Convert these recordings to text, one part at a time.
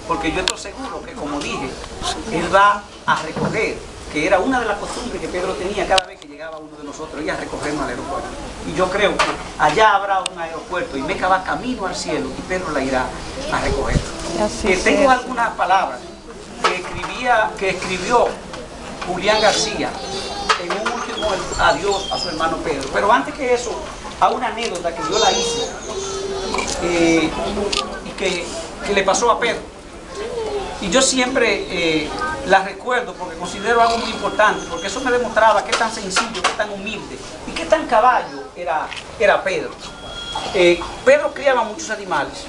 porque yo estoy seguro que, como dije, él va a recoger, que era una de las costumbres que Pedro tenía cada vez que llegaba uno de nosotros, ir a recogernos al aeropuerto. Y yo creo que allá habrá un aeropuerto y Meca va camino al cielo y Pedro la irá a recoger. Tengo algunas palabras que escribió Julián García en un último adiós a su hermano Pedro. Pero antes que eso, a una anécdota que yo la hice y que le pasó a Pedro. Y yo siempre la recuerdo porque considero algo muy importante, porque eso me demostraba qué tan sencillo, qué tan humilde y qué tan caballo era Pedro. Pedro criaba muchos animales.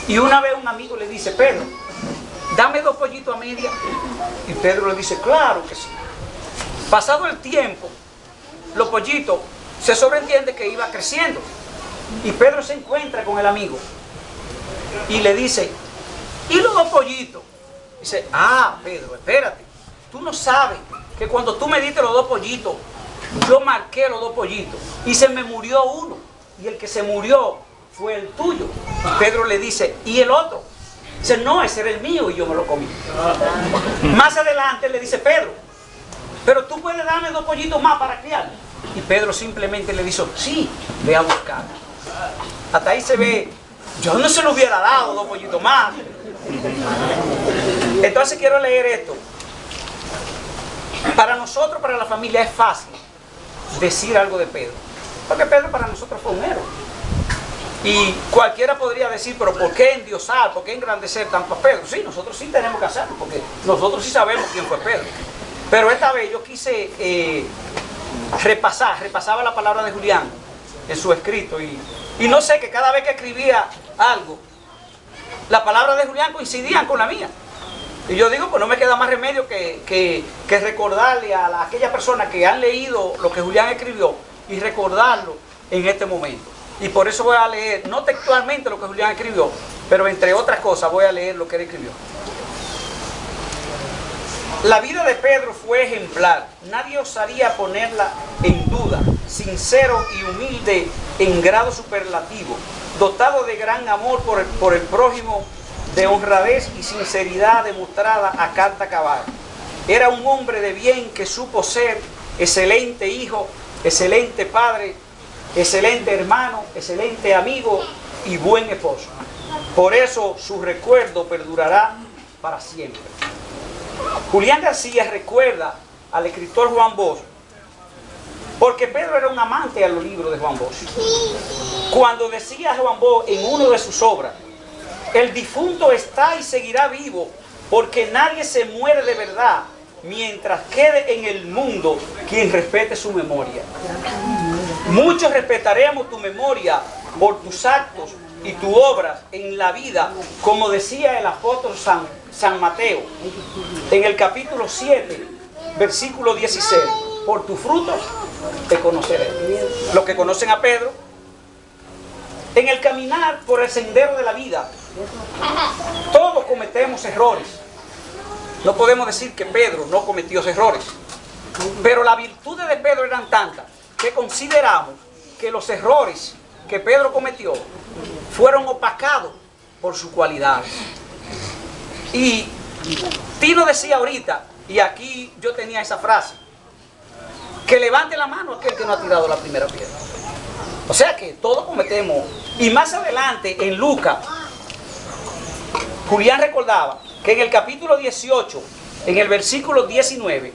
Y una vez un amigo le dice: Pedro, dame 2 pollitos a media. Y Pedro le dice: claro que sí. Pasado el tiempo, los pollitos se sobreentiende que iba creciendo. Y Pedro se encuentra con el amigo y le dice: ¿y los 2 pollitos? Dice: ah, Pedro, espérate. Tú no sabes que cuando tú me diste los 2 pollitos, yo marqué los 2 pollitos y se me murió uno. Y el que se murió fue el tuyo. Y Pedro le dice: ¿y el otro? Dice: no, ese era el mío y yo me lo comí. Más adelante le dice: Pedro, pero tú puedes darme 2 pollitos más para criar. Y Pedro simplemente le dice: sí, ve a buscar. Hasta ahí se ve, yo no se lo hubiera dado 2 pollitos más. Entonces quiero leer esto. Para nosotros, para la familia, es fácil decir algo de Pedro, porque Pedro para nosotros fue un héroe. Y cualquiera podría decir: pero ¿por qué endiosar? ¿Por qué engrandecer tanto a Pedro? Sí, nosotros sí tenemos que hacerlo, porque nosotros sí sabemos quién fue Pedro. Pero esta vez yo quise repasaba la palabra de Julián en su escrito, y no sé, que cada vez que escribía algo, la palabra de Julián coincidían con la mía. Y yo digo, pues no me queda más remedio que recordarle a aquellas personas que han leído lo que Julián escribió y recordarlo en este momento. Y por eso voy a leer, no textualmente lo que Julián escribió, pero entre otras cosas voy a leer lo que él escribió. La vida de Pedro fue ejemplar. Nadie osaría ponerla en duda. Sincero y humilde en grado superlativo, dotado de gran amor por el prójimo, de honradez y sinceridad demostrada a carta cabal. Era un hombre de bien que supo ser excelente hijo, excelente padre, excelente hermano, excelente amigo y buen esposo. Por eso su recuerdo perdurará para siempre. Julián García recuerda al escritor Juan Bosch, porque Pedro era un amante a los libros de Juan Bosch. Cuando decía Juan Bosch en una de sus obras: el difunto está y seguirá vivo, porque nadie se muere de verdad mientras quede en el mundo quien respete su memoria. Muchos respetaremos tu memoria por tus actos y tus obras en la vida, como decía el apóstol San Mateo en el capítulo 7, versículo 16: por tus frutos te conoceré. Los que conocen a Pedro, en el caminar por el sendero de la vida, todos cometemos errores. No podemos decir que Pedro no cometió errores, pero las virtudes de Pedro eran tantas que consideramos que los errores que Pedro cometió fueron opacados por sus cualidades. Y Tino decía ahorita, y aquí yo tenía esa frase: que levante la mano aquel que no ha tirado la primera piedra. O sea que todos cometemos. Y más adelante en Lucas, Julián recordaba que en el capítulo 18, en el versículo 19,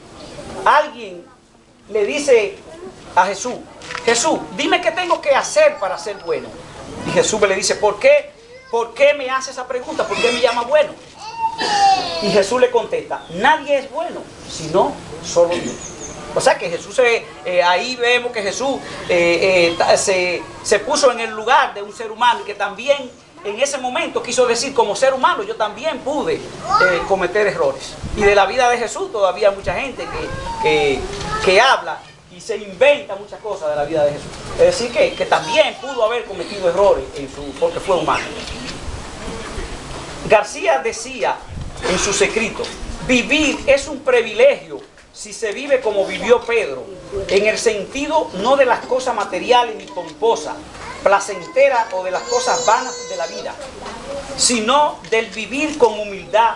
alguien le dice a Jesús: Jesús, dime qué tengo que hacer para ser bueno. Y Jesús le dice: ¿por qué me hace esa pregunta? ¿Por qué me llama bueno? Y Jesús le contesta: nadie es bueno, sino solo Dios. O sea que Jesús, ahí vemos que Jesús se puso en el lugar de un ser humano, y que también en ese momento quiso decir: como ser humano yo también pude cometer errores. Y de la vida de Jesús todavía hay mucha gente que habla y se inventa muchas cosas de la vida de Jesús. Es decir, que también pudo haber cometido errores porque fue humano. García decía en sus escritos: vivir es un privilegio si se vive como vivió Pedro, en el sentido no de las cosas materiales ni pomposas, placenteras o de las cosas vanas de la vida, sino del vivir con humildad,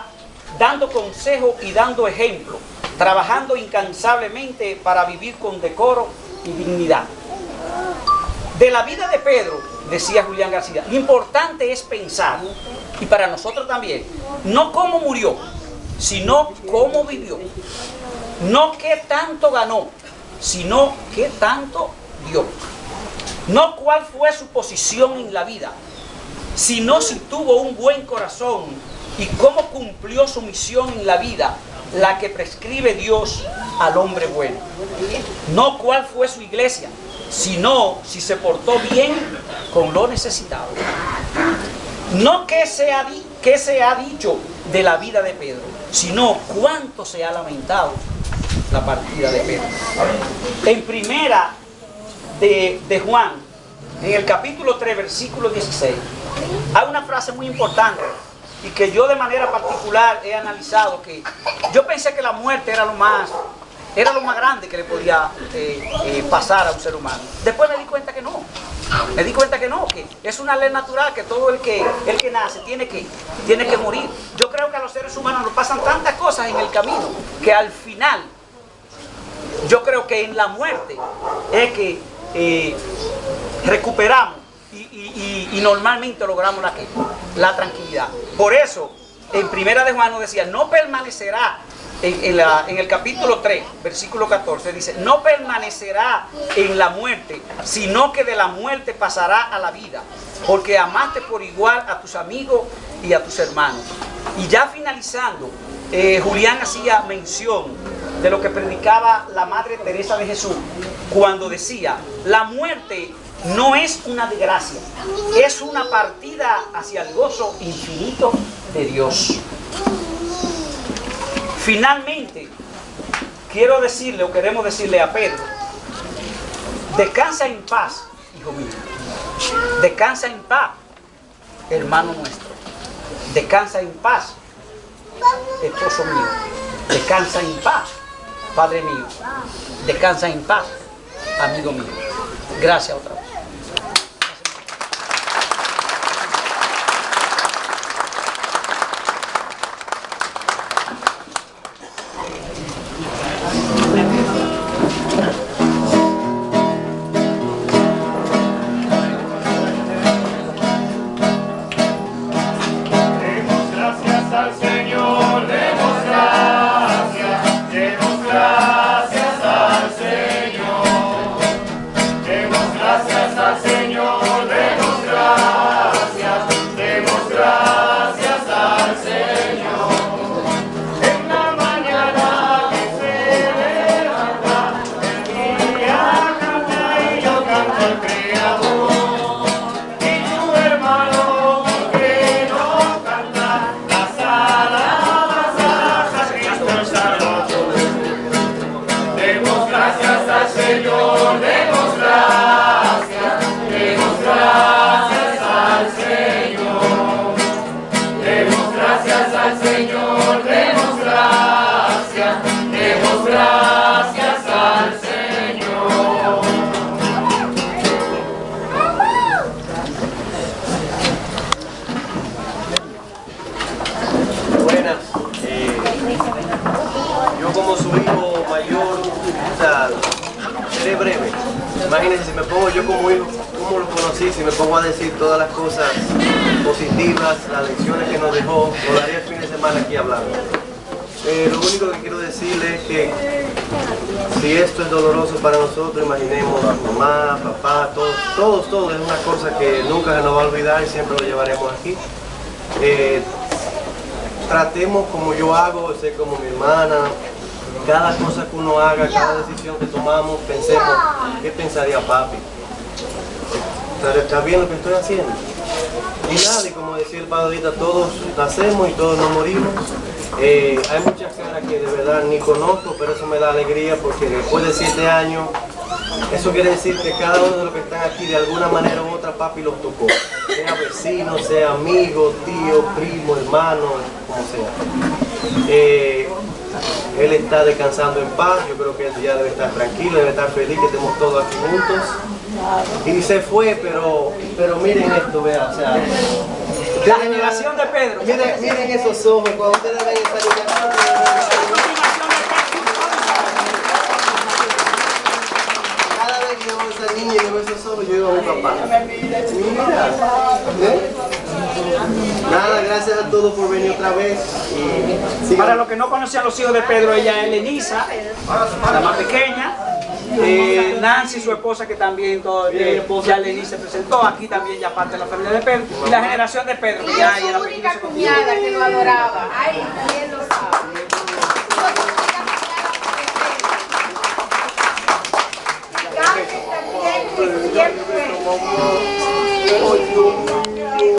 dando consejo y dando ejemplo, trabajando incansablemente para vivir con decoro y dignidad. De la vida de Pedro, decía Julián García, lo importante es pensar, y para nosotros también, no cómo murió, sino cómo vivió. No qué tanto ganó, sino qué tanto dio. No cuál fue su posición en la vida, sino si tuvo un buen corazón y cómo cumplió su misión en la vida, la que prescribe Dios al hombre bueno. No cuál fue su iglesia, sino si se portó bien con lo necesitado. No qué se ha dicho de la vida de Pedro, sino cuánto se ha lamentado la partida de Pedro. En primera de Juan, en el capítulo 3, versículo 16, hay una frase muy importante y que yo de manera particular he analizado, que yo pensé que la muerte era lo más grande que le podía pasar a un ser humano. Después me di cuenta que no. Que es una ley natural, que todo el que nace tiene que morir. Yo creo que a los seres humanos nos pasan tantas cosas en el camino que al final, yo creo que en la muerte es que recuperamos y normalmente logramos la tranquilidad. Por eso, en primera de Juan nos decía, no permanecerá. En el capítulo 3, versículo 14, dice, no permanecerá en la muerte, sino que de la muerte pasará a la vida, porque amaste por igual a tus amigos y a tus hermanos. Y ya finalizando, Julián hacía mención de lo que predicaba la Madre Teresa de Jesús, cuando decía, la muerte no es una desgracia, es una partida hacia el gozo infinito de Dios. Finalmente, queremos decirle a Pedro, descansa en paz, hijo mío. Descansa en paz, hermano nuestro. Descansa en paz, esposo mío. Descansa en paz, padre mío. Descansa en paz, amigo mío. Gracias otra vez. Imagínense, si me pongo yo como hijo, ¿cómo lo conocí? Si me pongo a decir todas las cosas positivas, las lecciones que nos dejó, lo daría el fin de semana aquí hablando. Lo único que quiero decirles es que si esto es doloroso para nosotros, imaginemos a mamá, papá, todos, es una cosa que nunca se nos va a olvidar y siempre lo llevaremos aquí. Tratemos como yo hago, sé como mi hermana. Cada cosa que uno haga, cada decisión que tomamos, pensemos, ¿qué pensaría papi? ¿Está bien lo que estoy haciendo? Y nada, y como decía el padre ahorita, todos nacemos y todos nos morimos. Hay muchas caras que de verdad ni conozco, pero eso me da alegría porque después de 7 años, eso quiere decir que cada uno de los que están aquí de alguna manera u otra papi los tocó. Sea vecino, sea amigo, tío, primo, hermano, como sea. Él está descansando en paz, yo creo que él ya debe estar tranquilo, debe estar feliz que estemos todos aquí juntos. Y se fue, pero miren esto, vean, o sea, La generación de Pedro. Miren esos ojos cuando ustedes ven esa niña. Cada vez que yo veo esa niña y veo esos ojos, yo digo a mi papá. Mira. Nada, gracias a todos por venir otra vez. Y Para los que no conocían los hijos de Pedro, ella es Lenisa, la más pequeña. Nancy, su esposa, que también ya Lenisa se presentó. Aquí también ya parte de la familia de Pedro. Y la generación de Pedro, que ya era Única cuñada que lo adoraba. Ay,